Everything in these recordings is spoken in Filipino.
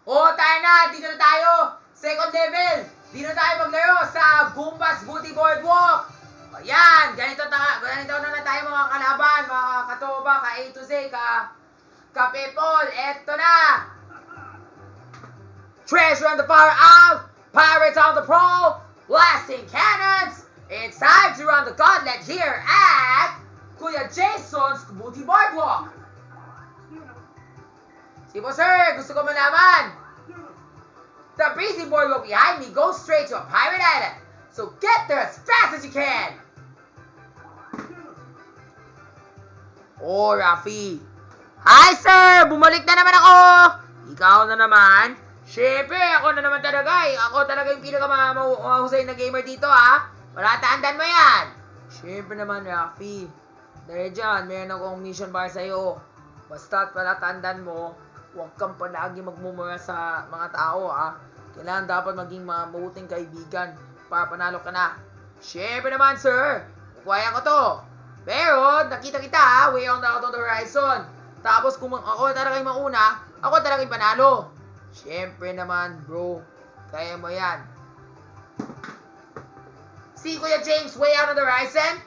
O, tayo na! Dito na tayo! Second level! Dito na tayo maglaro sa Goombas Booty Boardwalk! Ayan! Ganito na tayo mga kalaban, mga katoba, ka A to Z, ka people! Eto na! Treasure on the far out! Pirates on the prowl! Blasting cannons! It's time to run the gauntlet here at Kuya Jason's Booty Boardwalk! Sipo sir, gusto ko malaman. The breezy boardwalk behind me goes straight to a pirate island. So get there as fast as you can. Oh, Rafi. Hi sir, bumalik na naman ako. Ikaw na naman. Siyempre, ako na naman talaga eh. Ako talaga yung pinakamahusay na gamer dito ha. Wala tandaan mo yan. Siyempre naman Rafi. Dahil dyan, meron akong mission para sa'yo. Basta't pala tandaan mo, huwag kang palagi magmumura sa mga tao ha. Kailangan dapat maging mabuting kaibigan para panalo ka na. Siyempre naman sir, kukwaya ko to. Pero nakita kita ha, way on the horizon. Tapos kung ako talaga yung mauna, ako talaga yung panalo. Siyempre naman bro, kaya mo yan. See Kuya James way out on the horizon?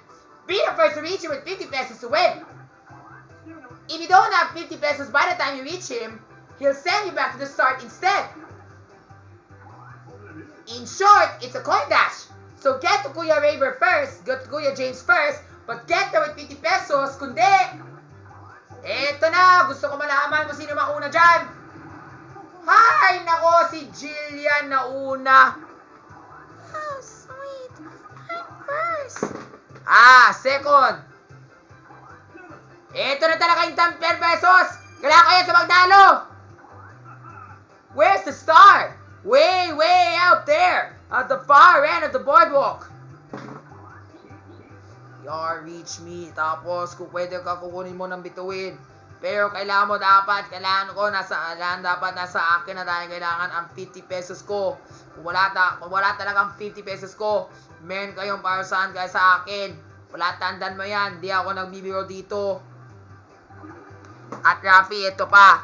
Be the first to reach him with 50 pesos to win. If you don't have 50 pesos by the time you reach him, he'll send you back to the start instead. In short, it's a coin dash. So get to Kuya Raver first, get to Kuya James first, but get there with 50 pesos, kundi... Eto na, gusto ko malaman mo sino mauna dyan. Hi, nako, si Jillian nauna. Oh, sweet. I'm first. Second. Eto na talaga yung 10 pesos. Kailangan kayo sa magdalo. Where's the star? Way out there. At the far end of the boardwalk. Reach me. Tapos, kung pwede ka, kukunin mo ng bituin. Pero kailangan dapat nasa akin na dahil kailangan ang 50 pesos ko. Kung wala talagang 50 pesos ko, meron kayong parusahan kaya sa akin. Wala, tandaan mo yan. Di ako nagbibiro dito. At Rafi, ito pa.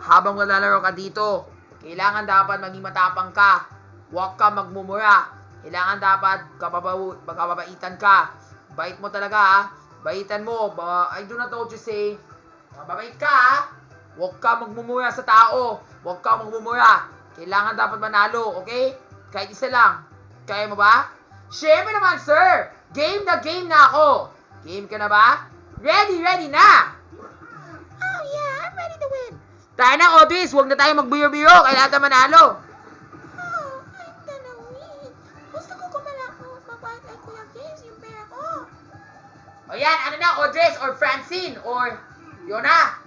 Habang nalalaro ka dito, kailangan dapat maging matapang ka. Huwag ka magmumura. Kailangan dapat kababaitan ka. Bait mo talaga ha. Baitan mo. I do not know what you say. Mababait ka ha. Huwag ka magmumura sa tao. Huwag ka magmumura. Kailangan dapat manalo, okay? Kahit isa lang. Kaya mo ba? Siyempre naman, sir. Game na ako. Game ka na ba? Ready na. Oh yeah, I'm ready to win. Tayo na, Otis. Huwag na tayo magbiro-biro. Kailangan tayo manalo. Oh, I'm gonna win. Gusto ko magbayad kay Kuya James yung pera ko. O yan, ano na, Audrey or Francine or Yona.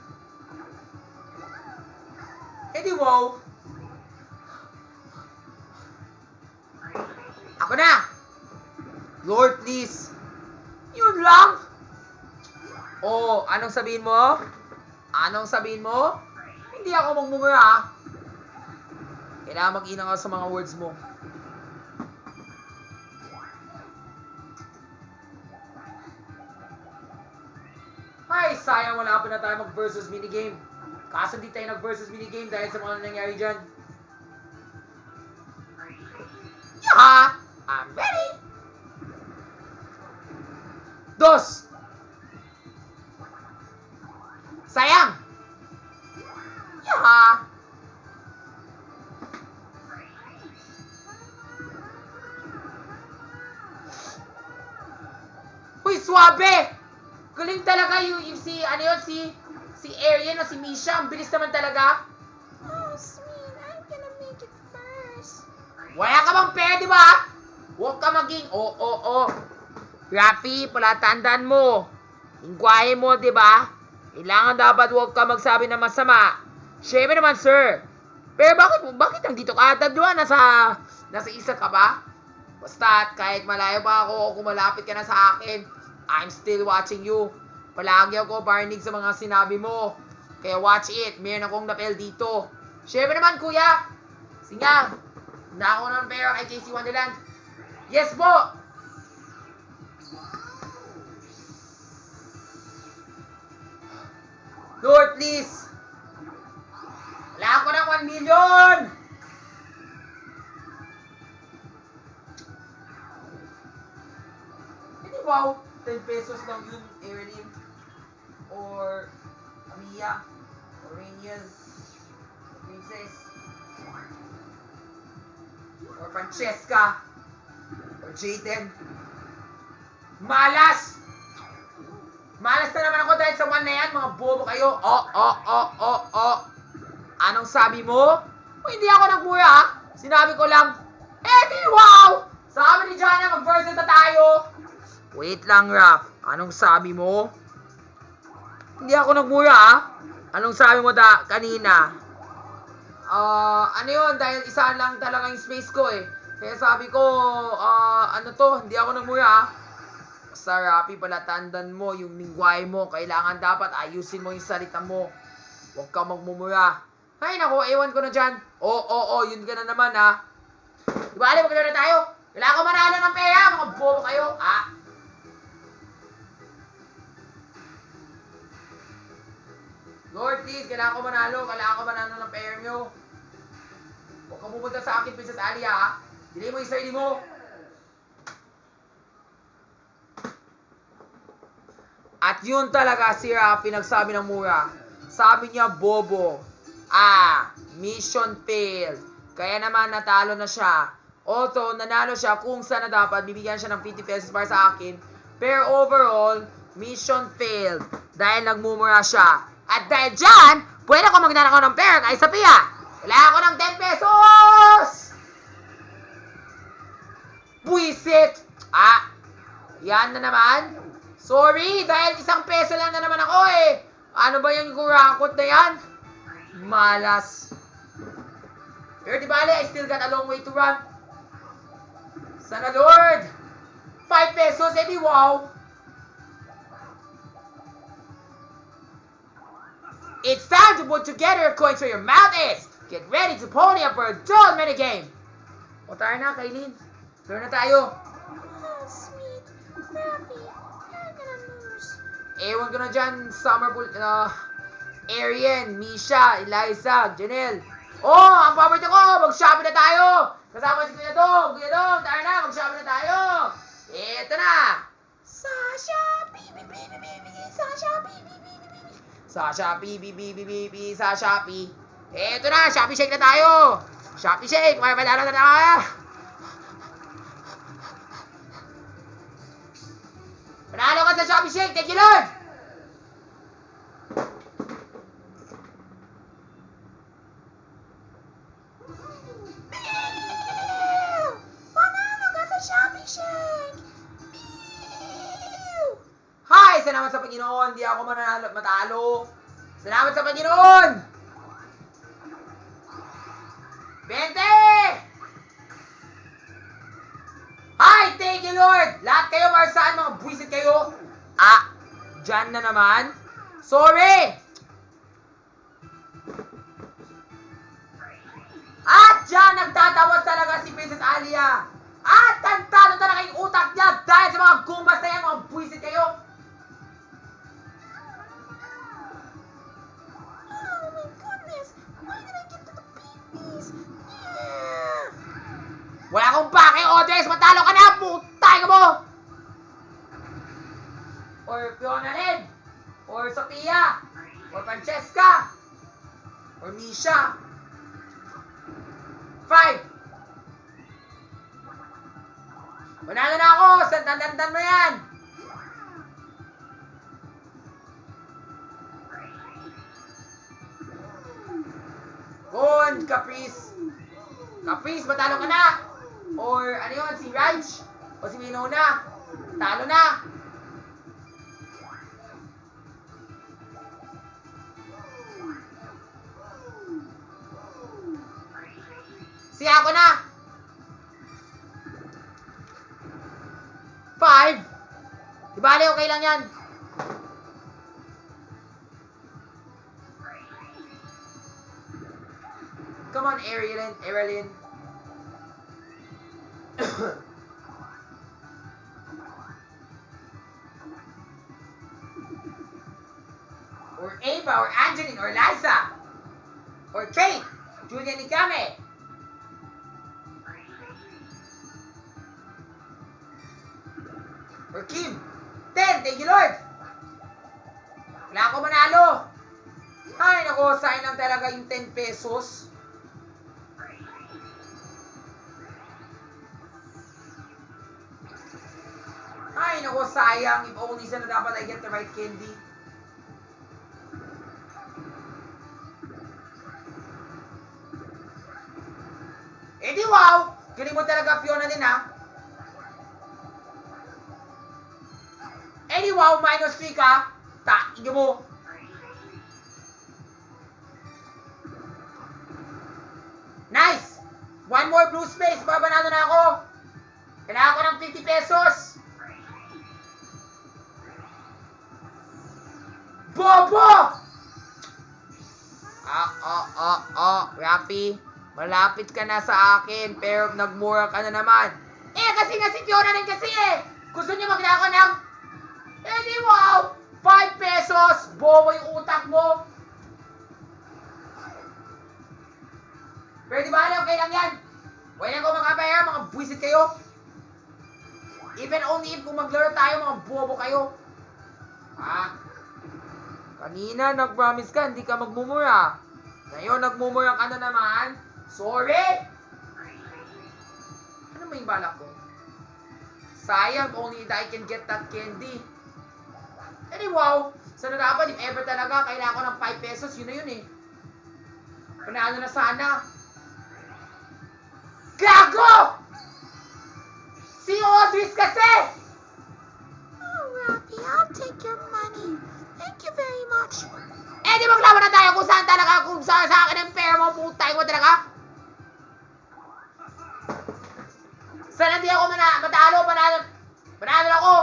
Edi wow. Ako na. Lord, please. Yun lang. Oh, anong sabihin mo? Hindi ako magmumura ha. Kailangan mag-inang ka sa mga words mo. Ay, sayang wala pa na tayo mag-versus minigame. Kaso hindi tayo nag-versus minigame dahil sa mga nangyari dyan. Yaha! I'm ready! Dos! Sayang! Yaha! Uy, swabe! Galing talaga yung si Arian o si Misha. Ang bilis naman talaga. Oh, sweet. I'm gonna make it first. Wala ka bang pera, di ba? Huwag ka maging, Rafi, pala tandaan mo. Ingwahe mo, di ba? Kailangan dapat huwag ka magsabi ng masama. Siyempre naman, sir. Pero bakit nandito ka? Tadwa, nasa isa ka ba? Basta, kahit malayo pa ako o kung malapit ka na sa akin, I'm still watching you. Palagi ako parinig sa mga sinabi mo. Kaya watch it. Meron akong napel dito. Siyempre naman, kuya. Singa. Na ako ng pera kay KC Wonderland. Yes po. Lord, please. Wala ako ng 1 million! Hindi wow, 10 pesos lang yun, Erin. Or Amia. Or Renias. Princess. Or Francesca. Or Jaden. Malas! Malas na naman ako dahil sa one na yan, mga bobo kayo. Anong sabi mo? O, hindi ako nagmura, ha? Sinabi ko lang, di wow! Sabi ni Jana, mag-versus na tayo. Wait lang, Raph. Anong sabi mo? Hindi ako nagmura, ha? Anong sabi mo kanina? Ano yun? Dahil isa lang talaga yung space ko, eh. Kaya sabi ko, hindi ako nagmura, ha? Sa Rappi pala, tandaan mo yung lingwahe mo. Kailangan dapat ayusin mo yung salita mo. Huwag ka magmumura. Ay, naku, ewan ko na dyan. Yun ka na naman, ha? Di ba, alam, magkano na tayo? Kailangan ko manalo ng pera, mga bobo kayo, ha? Lord, please, kailangan ko manalo ng pera nyo. Huwag ka pumunta sa akin, Princess Alia, ha? Delay mo yung sarili mo. At yun talaga si Rappi nagsabi ng mura. Sabi niya, bobo. Mission failed. Kaya naman natalo na siya. Although, nanalo siya kung saan na dapat bibigyan siya ng 50 pesos para sa akin. Pero overall, mission failed. Dahil nagmumura siya. At dahil dyan, pwede ako magnanakaw ng pera kay Sophia. Kailangan ko ng 10 pesos! Buisit! Yan na naman. Sorry, dahil 1 peso lang na naman ako, eh. Ano ba yung kurakot na yan? Malas. Pero di bale, I still got a long way to run. Sana Lord! 5 pesos, di wow! It's time to put together your coins where your mouth is. Get ready to pony up for a dull minigame. O tayo na, Kailin. Laro na tayo. Sweet. Rappi, you're gonna lose. Ewan ko na dyan, Arian, Misha, Eliza, Janelle. Ang paborito ko, mag-shopping na tayo. Kasama si Kuya Dong, tayo na, mag-shopping na tayo. Eto na. Sasha, Sa Shopee, sa Shopee. Eto na, Shopee Shake na tayo. Shopee Shake, may madalo na tayo. Panalo ka sa Shopee Shake, thank you Lord. Panalo ka sa Shopee Shake! Hi! Salamat sa Panginoon, di ako matalo. Salamat sa Panginoon! 20! Hi! Thank you, Lord! Lahat kayo, Marsaan, mga buwisit kayo. Dyan na naman. Sorry! At dyan, nagtatawad talaga si Princess Alia. At tantado talaga yung utak niya dahil sa mga gumbas na yan, mga buwisit kayo. Oh my goodness! Why did I get to the babies? Wala akong pake, Odres! Matalo ka na! Putay ka mo! Or Fiona Lynn! Or Sophia! Or Francesca! Or Misha! 5! Manalo na ako! Sandan mo yan! Gon, Caprice! Caprice, matalo ka na! Or ano yun, si Raj? O si Winona? Talo na! Si ako na! 5! Di bale, okay lang yan. Come on, Erilyn. Or Ava, or Angeline, or Liza, or Kate, Julian Ikame. Or Kim. 10. Thank you, Lord. Wala ako manalo. Ay, nako, sayang lang talaga yung 10 pesos. Ay, nako, sayang. If only sana dapat I get the right candy. Eh di wow! Galing mo talaga, Fiona din ha. Eh di wow, minus 3 ka. Tayo mo. Nice! One more blue space, babanado na ako. Kailangan ko ng 50 pesos. Bobo! Rafi, malapit ka na sa akin, pero nagmura ka na naman. Eh, kasi nga si Fiona rin kasi eh. Gusto niya maglako ng, eh di wow, 5 pesos. Bobo yung utak mo. Pero di ba okay lang yan? Wala ko mga pera, mga buwisit kayo. Even only if kung maglaro tayo, mga bobo kayo. Kanina nag-promise ka, hindi ka magmumura. Ngayon nagmumura ka na naman. Sorry! Ano ba yung balak ko? Sayang, only that I can get that candy. Eh wow, sana dapat if ever talaga kailangan ko ng 5 pesos, yun na yun eh. Panalo na sana. Gago! Si Audrey's kasi! Oh, Rafi, I'll take your money. Thank you very much. Eh di maglaban na tayo kung saan talaga, kung saan sa akin ang pera mo, putay mo talaga. Sana di ako matalo, panalo ako.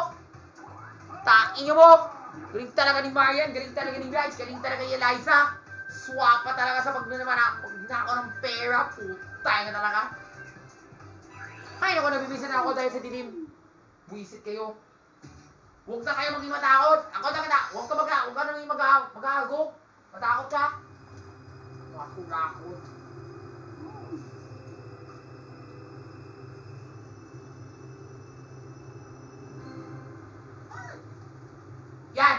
Taking mo. Galing talaga ni Marian, galing talaga ni Bryce, galing talaga ni Eliza. Swak pa talaga sa pagnanako ng pera, putay nga talaga. Ay, naku, nabibisan na ako dahil sa dilim. Buisit kayo. Huwag na kayo maging matakot. Ako na, huwag ka nang mag-aago. Matakot ka. Makakot. Yan!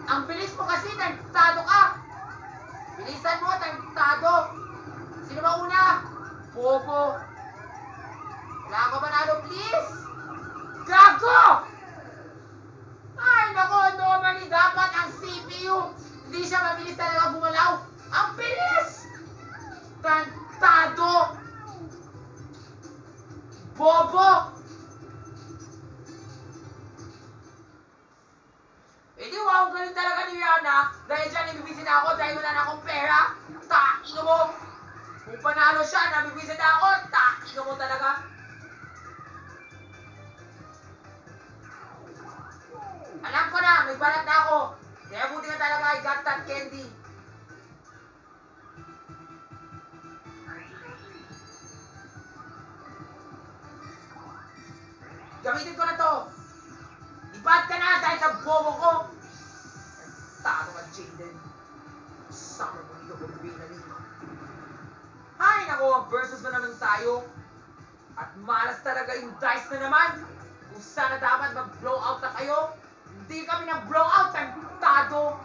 Ang bilis mo kasi, targetado ka. Bilisan mo, targetado. Sino ba una? Bobo. Wala ka manalo, please? Gago! Ay, nako, normally dapat ang CPU, hindi siya mabilis talaga gumalaw. Ang bilis! Targetado. Bobo! Eh di wow, galing talaga ni Rihanna. Dahil dyan, nabibisin ako dahil wala na akong pera. Taking mo! Kung panalo siya, nabibisin ako. Taking mo talaga. Alam ko na, may balat na ako. Kaya buti na talaga, I got that candy. Gamitin ko na to. Ibad ka na dahil sa bobo ko. Talo ka, Jaden. Summer mo dito kung na nito. Ay, naku, versus na naman tayo. At malas talaga yung dice na naman. Kung sana dapat mag-blow out na kayo, hindi kami na-blow out, tado.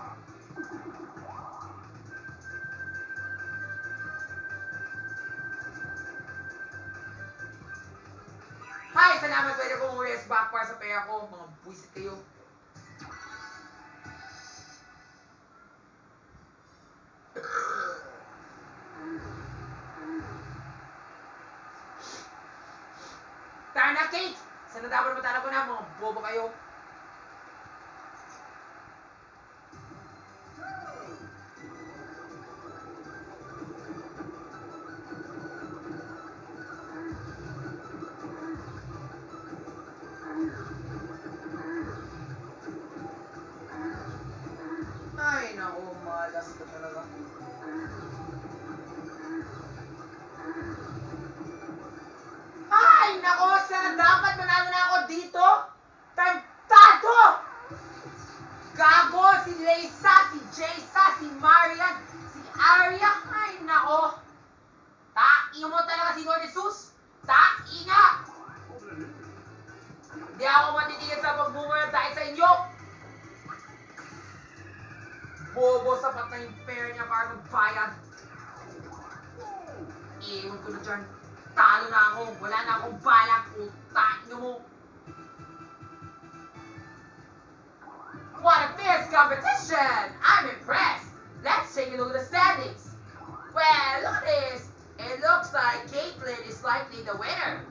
Hi, salamat pwede kong rest back para sa pera ko. Mga buwisit kayo. Tara na, Kate! Sana dapat matalo ko na, mga bobo kayo. Ay, naku, malas ka talaga. Ay, nako, sana dapat manalo na ako dito. Targetado! Laysa, si Jaysa, si Marian, si Arya. Ay, nako. Taing mo talaga si Lord Jesus. Taing nga. Hindi ako matitigil sa pagbumura dahil sa inyo. Bobo, sapat na yung pair niya para magbayad. Iwan ko na dyan. Talo na ako. Wala na akong balak. Utain nyo mo. What a fierce competition! I'm impressed. Let's take a look at the standings. Well, look at this. It looks like Caitlyn is likely the winner.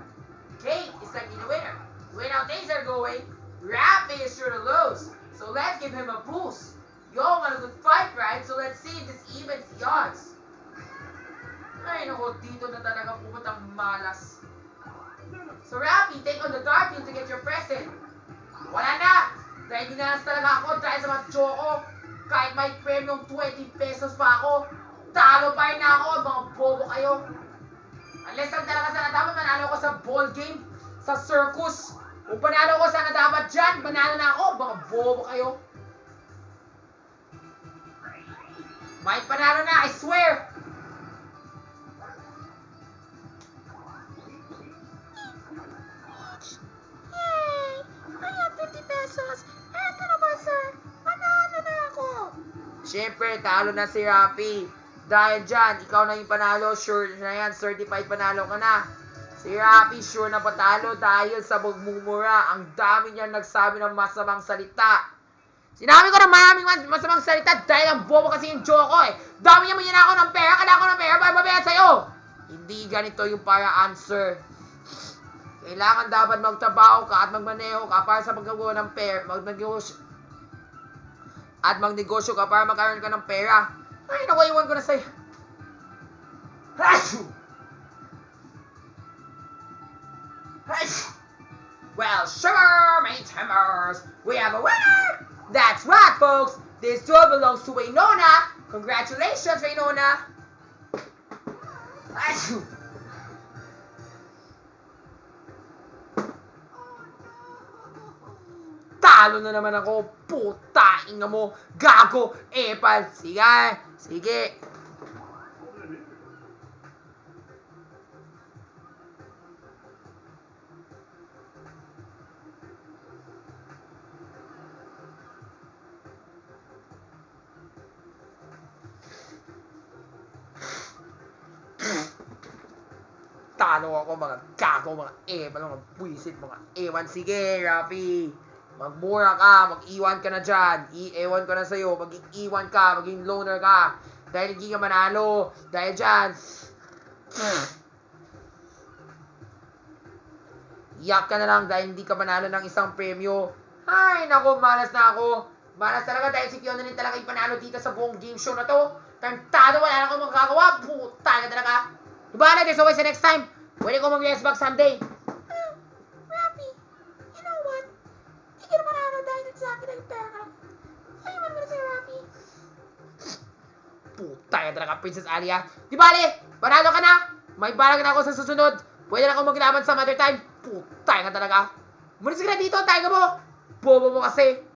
Kate is likely the winner. The way now things are going, Rafi is sure to lose. So let's give him a boost. You all want a good fight, right? So let's see if this evens the odds. Ay, naku, dito na talaga pupuntang malas. So Rafi, take on the dark field to get your present. Wala na! Dahil dinalas talaga ako dahil sa mga Choco. Kahit may premyong 20 pesos pa ako, talo pa rin ako, mga bobo kayo. Unless ang talaga sana dapat manalo ko sa ball game, sa circus. Kung panalo ko sana dapat dyan, manalo na ako, mga bobo kayo. May panalo na, I swear! Yay! I have 50 pesos. Eto na ba, sir? Panalo na ako. Siyempre, talo na si Rafi. Dahil dyan, ikaw na yung panalo, sure na yan, certified panalo ka na. Si Rafi, sure na patalo dahil sa magmumura. Ang dami niya nagsabi ng masamang salita. Sinabi ko na maraming masamang salita dahil ang bobo kasi yung Choco eh. Dami niya mo ako ng pera, kailangan ko ng pera para mabayad sa'yo. Hindi ganito yung paraan, sir. Kailangan dapat magtrabaho ka at magmaneho ka para sa paggawa ng pera, magnegosyo ka para magkaroon ka ng pera. Ay, naku, iwan ko na sa'yo. Well, sure, my timers, we have a winner! That's right, folks! This duel belongs to Waynona! Congratulations, Waynona! Talo na naman ako! Putain nga mo! Gago! Epal! Sige! Sige! Talo ako, mga gago, mga epal, mga buwisit, mga ewan. Sige, Rafi! Magmura ka, mag-iwan ka na dyan. I-ewan ko na sa'yo, mag-iwan ka, maging loner ka. Dahil hindi ka manalo. Dahil dyan. Iyak ka na lang dahil hindi ka manalo ng isang premyo. Ay, naku, malas na ako. Malas talaga dahil si Fiona rin talaga yung panalo dito sa buong game show na to. Tantado, wala na akong magagawa. Puta ka talaga. Diba, there's always the next time. Pwede ko mag-yes back someday. Rafi, you know what? Hindi ka na manalo dahil sa akin ang pera. Ayaw mo na sa'yo, Rafi. Puta ka talaga, Princess Alia. Di bale, panalo ka na. May balag na ako sa susunod. Pwede na akong maglaban sa other time. Puta ka talaga. Mulis ka na dito, tayo mo. Bobo mo kasi.